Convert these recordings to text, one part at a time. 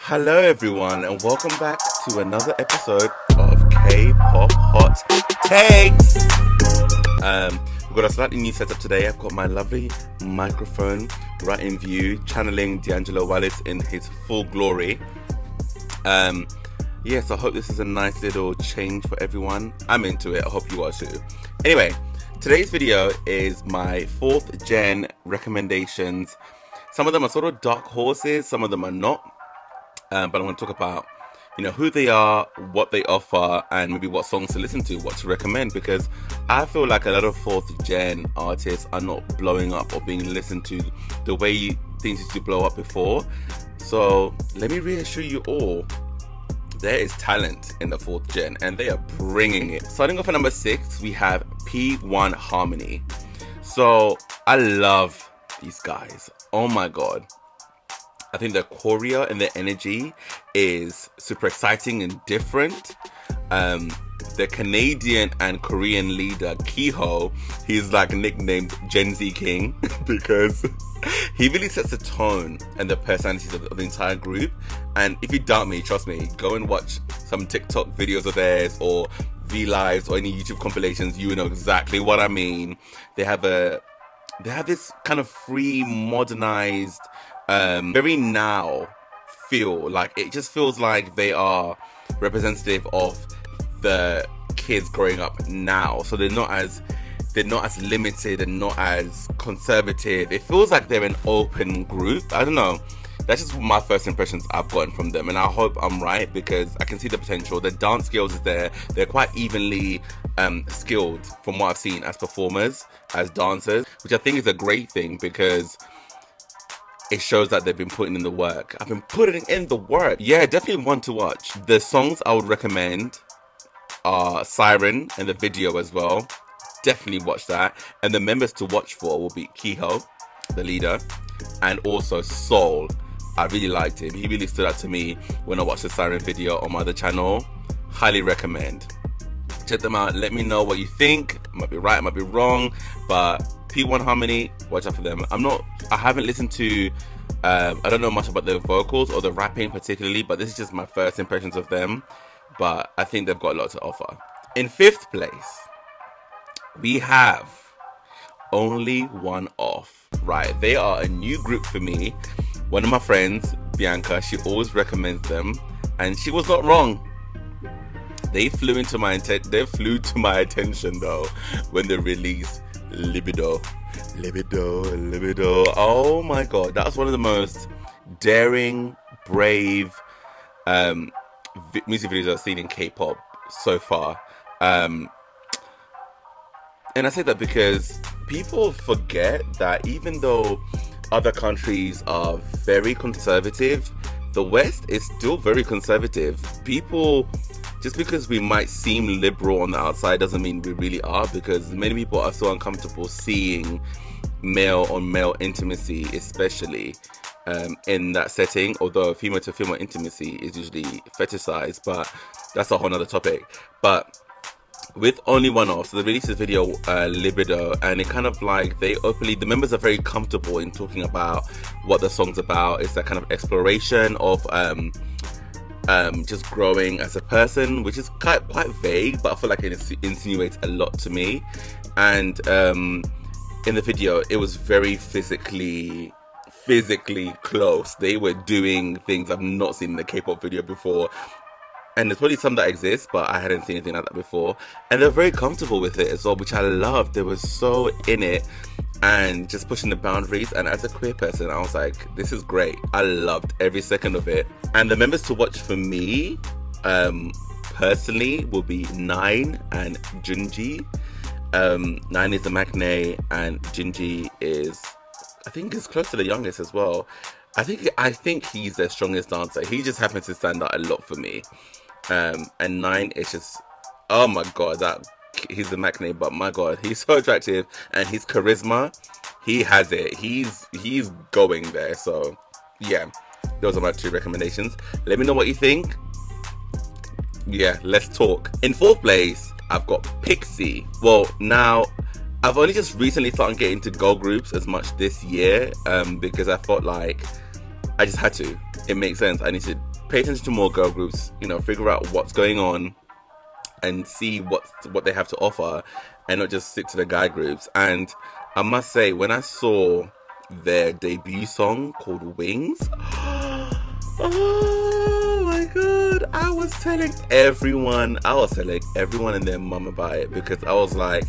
Hello everyone and welcome back to another episode of K-Pop Hot Takes. We've got a slightly new setup today. I've got my lovely microphone right in view, channeling D'Angelo Wallace in his full glory. Yes, I hope this is a nice little change for everyone. I'm into it. I hope you are too. Anyway, today's video is my 4th gen recommendations. Some of them are sort of dark horses, some of them are not. But I want to talk about, who they are, what they offer, and maybe what songs to listen to, what to recommend, because I feel like a lot of 4th gen artists are not blowing up or being listened to the way things used to blow up before. So let me reassure you all, there is talent in the 4th gen and they are bringing it. Starting off at number 6, we have P1HARMONY. So I love these guys. Oh my god. I think their choreo and their energy is super exciting and different. The Canadian and Korean leader, Kiho, he's like nicknamed Gen Z King because he really sets the tone and the personalities of the entire group. And if you doubt me, trust me, go and watch some TikTok videos of theirs or V-Lives or any YouTube compilations. You know exactly what I mean. They have this kind of free, modernized, very now feel. Like it just feels like they are representative of the kids growing up now. So they're not as limited and not as conservative. It feels like they're an open group. I don't know. That's just my first impressions I've gotten from them, and I hope I'm right because I can see the potential. Their dance skills is there. They're quite evenly skilled from what I've seen as performers, as dancers, which I think is a great thing because it shows that they've been putting in the work. I've been putting in the work. Yeah, definitely one to watch. The songs I would recommend are Siren and the video as well. Definitely watch that. And the members to watch for will be Kiho, the leader, and also Soul. I really liked him. He really stood out to me when I watched the Siren video on my other channel. Highly recommend. Check them out. Let me know what you think. I might be right, I might be wrong, but P1HARMONY, watch out for them. I haven't listened to, I don't know much about their vocals or the rapping particularly, but this is just my first impressions of them. But I think they've got a lot to offer. In 5th place, we have Only One Off. Right, they are a new group for me. One of my friends, Bianca, she always recommends them, and she was not wrong. They flew to my attention though when they released Libido. Oh my god, that was one of the most daring, brave music videos I've seen in K-pop so far. And I say that because people forget that even though other countries are very conservative, the West is still very conservative. People, just because we might seem liberal on the outside doesn't mean we really are, because many people are so uncomfortable seeing male on male intimacy, especially in that setting, although female to female intimacy is usually fetishized, but that's a whole nother topic. But with Only One Off, so they released this video, Libido, and it kind of like the members are very comfortable in talking about what the song's about. It's that kind of exploration of just growing as a person, which is quite vague, but I feel like it insinuates a lot to me. And in the video, it was very physically close. They were doing things I've not seen in the K-pop video before. And there's probably some that exist, but I hadn't seen anything like that before. And they're very comfortable with it as well, which I loved. They were so in it and just pushing the boundaries. And as a queer person, I was like, this is great. I loved every second of it. And the members to watch for me, personally, will be Nine and Junji. Nine is the maknae and Junji is, I think, is close to the youngest as well. I think he's their strongest dancer. He just happens to stand out a lot for me. And Nine is just, oh my god, he's the maknae, but my god, he's so attractive, and his charisma, he has it. He's going there. So yeah, those are my 2 recommendations. Let me know what you think. Yeah, let's talk. In 4th place, I've got Pixie. Well, now I've only just recently started getting into girl groups as much this year, because I felt like I just had to. It makes sense. I need to pay attention to more girl groups, you know, figure out what's going on and see what they have to offer, and not just stick to the guy groups. And I must say, when I saw their debut song called Wings, oh my god, I was telling everyone and their mum about it, because I was like,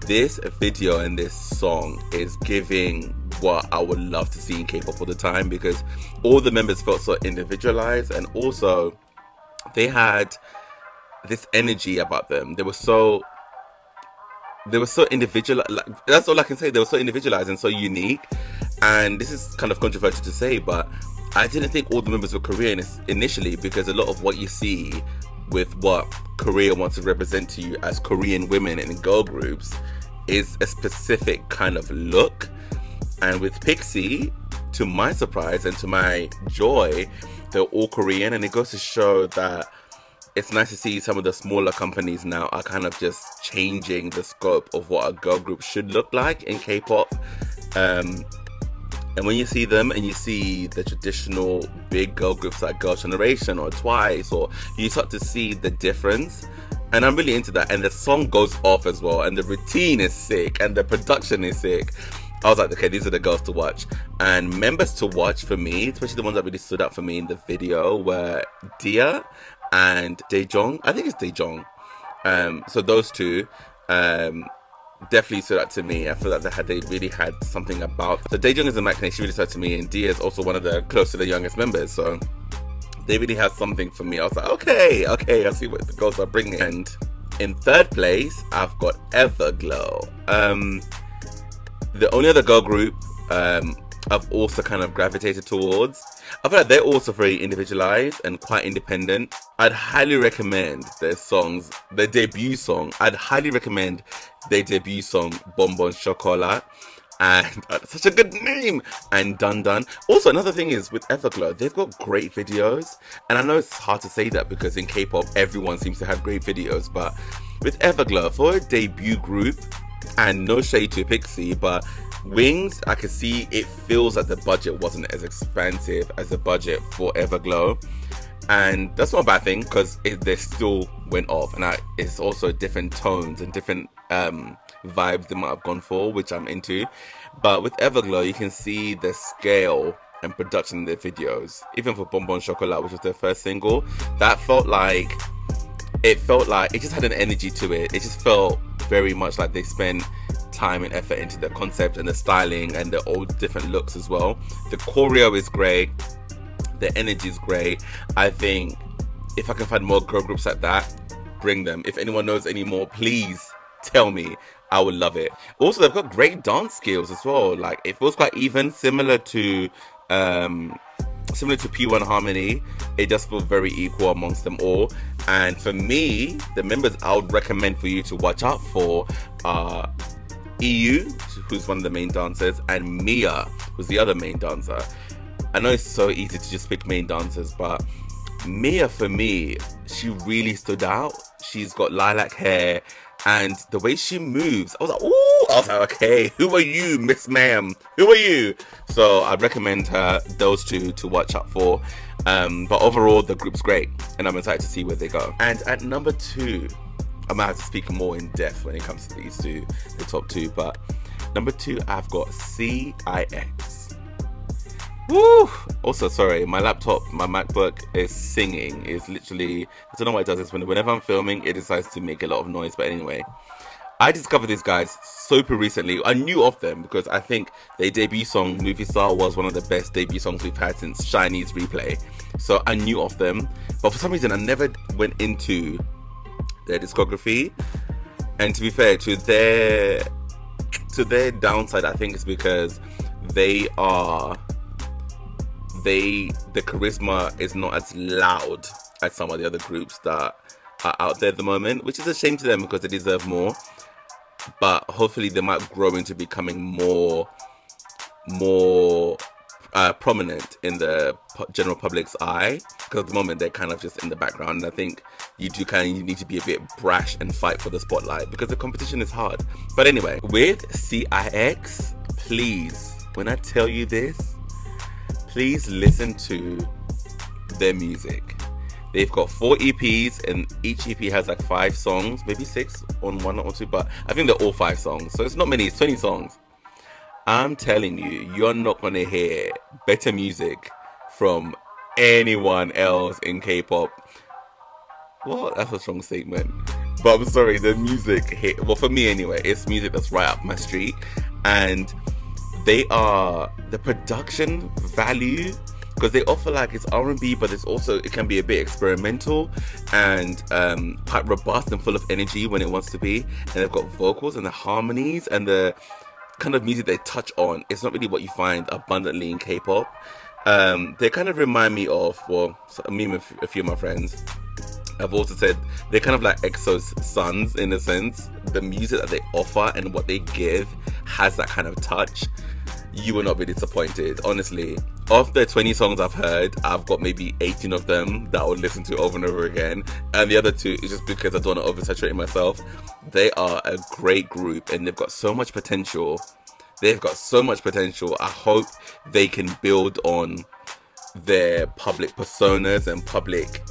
this video and this song is giving what I would love to see in K-pop all the time, because all the members felt so individualized, and also they had this energy about them. They were so individual. Like, that's all I can say. They were so individualized and so unique. And this is kind of controversial to say, but I didn't think all the members were Korean initially, because a lot of what you see with what Korea wants to represent to you as Korean women in girl groups is a specific kind of look. And with Pixie, to my surprise and to my joy, they're all Korean, and it goes to show that it's nice to see some of the smaller companies now are kind of just changing the scope of what a girl group should look like in K-pop. And when you see them and you see the traditional big girl groups like Girl Generation or Twice, or you start to see the difference. And I'm really into that. And the song goes off as well. And the routine is sick. And the production is sick. I was like, okay, these are the girls to watch. And members to watch for me, especially the ones that really stood out for me in the video, were Dia and Daejong. I think it's Daejong. So those two definitely stood out to me. I feel like they really had something about. So Daejong is a Micah, she really stood out to me, and Dia is also one of the close to the youngest members. So they really had something for me. I was like, okay, I see what the girls are bringing. And in third place, I've got Everglow. The only other girl group I've also kind of gravitated towards. I feel like they're also very individualized and quite independent. I'd highly recommend their debut song. I'd highly recommend their debut song, Bonbon Chocolat. And such a good name. And Dun Dun. Also, another thing is with Everglow, they've got great videos. And I know it's hard to say that because in K-pop, everyone seems to have great videos. But with Everglow, for a debut group, and no shade to Pixie, but Wings, I could see it feels like the budget wasn't as expensive as the budget for Everglow. And that's not a bad thing, because they still went off. And it's also different tones and different vibes they might have gone for, which I'm into. But with Everglow, you can see the scale and production in their videos. Even for Bonbon Chocolat, which was their first single, it felt like it just had an energy to it. It just felt very much like they spent time and effort into the concept and the styling and the all different looks as well. The choreo is great. The energy is great. I think if I can find more girl groups like that, bring them. If anyone knows any more, please tell me. I would love it. Also, they've got great dance skills as well. Like, it feels quite even, similar to P1HARMONY. It just feels very equal amongst them all. And for me, the members I would recommend for you to watch out for are EU, who's one of the main dancers, and Mia, who's the other main dancer. I know it's so easy to just pick main dancers, but Mia, for me, she really stood out. She's got lilac hair, and the way she moves, I was like, ooh! I was like, okay, who are you, Miss Ma'am? Who are you? So I'd recommend those two to watch out for. But overall, the group's great, and I'm excited to see where they go. And at number 2, I might have to speak more in depth when it comes to these two, the top 2. But number 2, I've got CIX. Woo! Also, sorry, my MacBook is singing. It's literally, I don't know why it does this. Whenever I'm filming, it decides to make a lot of noise. But anyway, I discovered these guys super recently. I knew of them because I think their debut song, Movie Star, was one of the best debut songs we've had since Shiny's Replay. So I knew of them. But for some reason, I never went into their discography. And to be fair, to their downside, I think it's because the charisma is not as loud as some of the other groups that are out there at the moment, which is a shame to them because they deserve more. But hopefully they might grow into becoming more prominent in the general public's eye, because at the moment they're kind of just in the background. And I think you need to be a bit brash and fight for the spotlight because the competition is hard. But anyway, with CIX, please, when I tell you this, please listen to their music. They've got 4 EPs, and each EP has like 5 songs, maybe 6 on one or 2, but I think they're all 5 songs. So it's not many, it's 20 songs. I'm telling you, you're not gonna hear better music from anyone else in K-pop. Well, that's a strong statement. But I'm sorry, the music hit, well, for me anyway, it's music that's right up my street. And the production value, because they offer like it's R&B, but it's also, it can be a bit experimental and quite robust and full of energy when it wants to be. And they've got vocals and the harmonies and the kind of music they touch on. It's not really what you find abundantly in K-pop. They kind of remind me of, well, me and a few of my friends have also said they're kind of like EXO's sons in a sense. The music that they offer and what they give has that kind of touch. You will not be disappointed, honestly. Of the 20 songs I've heard, I've got maybe 18 of them that I would listen to over and over again. And the other 2 is just because I don't want to oversaturate myself. They are a great group and they've got so much potential. They've got so much potential. I hope they can build on their public personas and public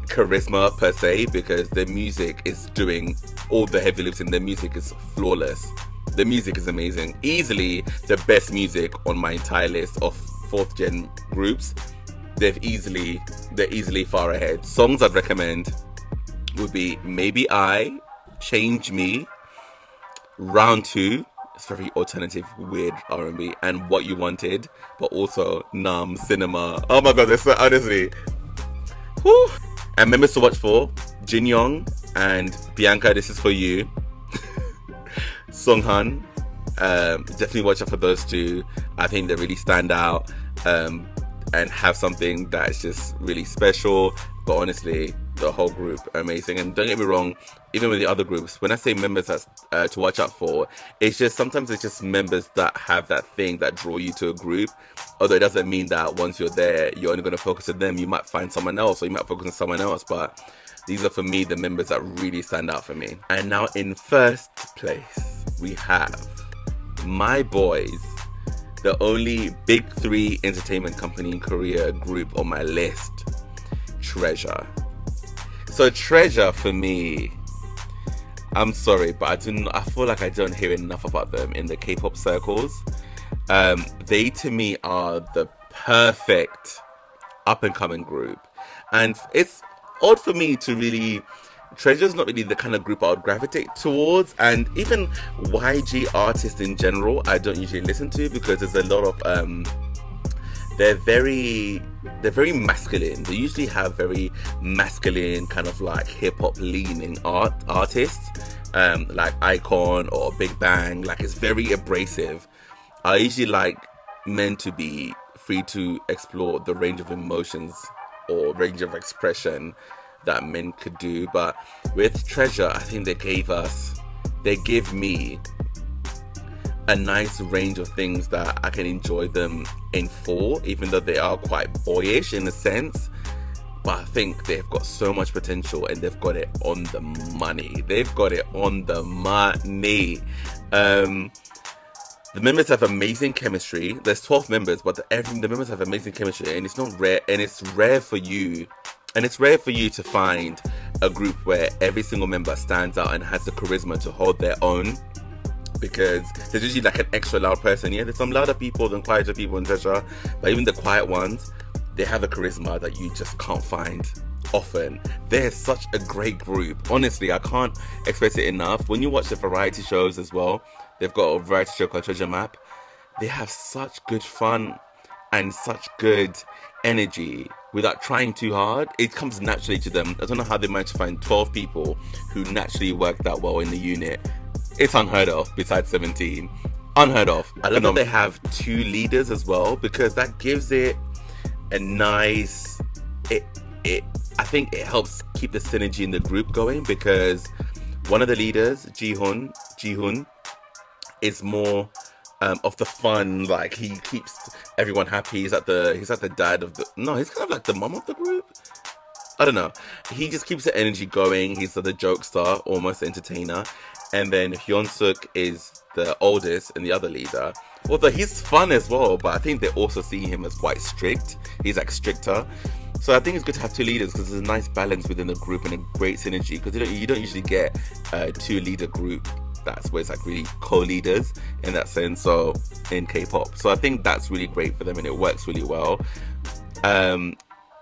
charisma per se, because their music is doing all the heavy lifting. Their music is flawless. The music is amazing. Easily the best music on my entire list of 4th gen groups. They're easily far ahead. Songs I'd recommend would be Maybe I, Change Me, Round 2, it's very alternative, weird R&B, and What You Wanted, but also Numb, Cinema. Oh my god, that's so, honestly. Whew. And members to watch for, Jin Young and Bianca, This Is For You. Sunghan, definitely watch out for those 2. I think they really stand out and have something that's just really special. But honestly, the whole group are amazing. And don't get me wrong, even with the other groups, when I say members that's to watch out for, it's just sometimes it's just members that have that thing that draw you to a group. Although it doesn't mean that once you're there, you're only going to focus on them. You might find someone else, or you might focus on someone else. But these are, for me, the members that really stand out for me. And now in first place, we have my boys, the only big 3 entertainment company in Korea group on my list, Treasure. So Treasure, for me, I'm sorry, but I feel like I don't hear enough about them in the K-pop circles. They, to me, are the perfect up-and-coming group. And it's odd for me to really... Treasure's not really the kind of group I would gravitate towards, and even YG artists in general I don't usually listen to, because there's a lot of they're very masculine. They usually have very masculine kind of like hip-hop leaning artists, like Icon or Big Bang. Like, it's very abrasive. I usually like men to be free to explore the range of emotions or range of expression that men could do. But with Treasure, I think they give me a nice range of things that I can enjoy them in full, even though they are quite boyish in a sense. But I think they've got so much potential, and they've got it on the money. They've got it on the money. The members have amazing chemistry. There's 12 members, but the members have amazing chemistry, and it's not rare. And it's rare for you. And it's rare for you to find a group where every single member stands out and has the charisma to hold their own. Because there's usually like an extra loud person. Yeah, there's some louder people than quieter people in Treasure, but even the quiet ones, they have a charisma that you just can't find often. They're such a great group. Honestly, I can't express it enough. When you watch the variety shows as well, they've got a variety show called Treasure Map. They have such good fun and such good energy without trying too hard. It comes naturally to them. I don't know how they managed to find 12 people who naturally work that well in the unit. It's unheard of, besides 17. Unheard of. I love that they have 2 leaders as well, because that gives it a nice... I think it helps keep the synergy in the group going, because one of the leaders, Ji-hoon, is more of the fun. Like, he keeps everyone happy. He's like the dad of the... No, he's kind of like the mom of the group. I don't know. He just keeps the energy going. He's the jokester, almost entertainer. And then Hyun-suk is the oldest and the other leader. Although he's fun as well, but I think they also see him as quite strict. He's like stricter. So I think it's good to have two leaders because there's a nice balance within the group and a great synergy, because you don't usually get a two leader group that's where it's like really co-leaders in that sense, so in K-pop. So I think that's really great for them and it works really well. And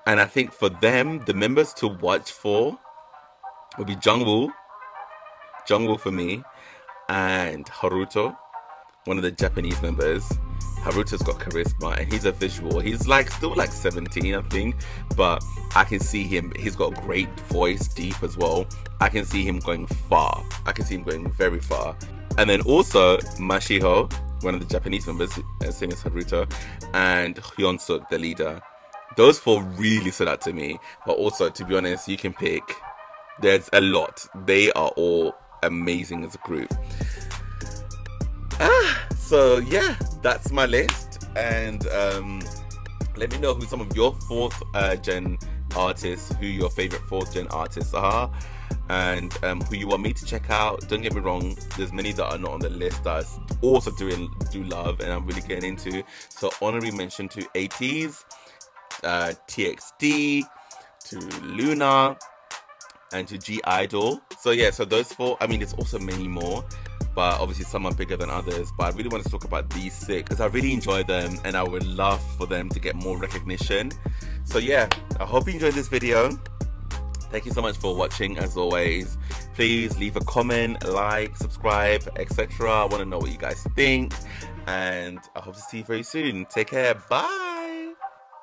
I think for them, the members to watch for would be Jungwoo for me, and Haruto, one of the Japanese members. Haruto's got charisma and he's a visual. He's like still like 17, I think, but I can see him. He's got a great voice, deep as well. I can see him going far. I can see him going very far. And then also Mashiho, one of the Japanese members, same as Haruto, and Hyunsuk, the leader. Those four really stood out to me. But also, to be honest, you can pick. There's a lot. They are all amazing as a group. So yeah, that's my list, and let me know who some of your 4th gen artists, who your favorite 4th gen artists are, and who you want me to check out. Don't get me wrong, there's many that are not on the list that I also do love and I'm really getting into. So honorary mention to ATEEZ, TXT, to Luna, and to G-Idol. So yeah, so those 4, I mean there's also many more, but obviously some are bigger than others. But I really want to talk about these 6 because I really enjoy them and I would love for them to get more recognition. So yeah, I hope you enjoyed this video. Thank you so much for watching. As always, please leave a comment, like, subscribe, etc. I want to know what you guys think, and I hope to see you very soon. Take care. Bye.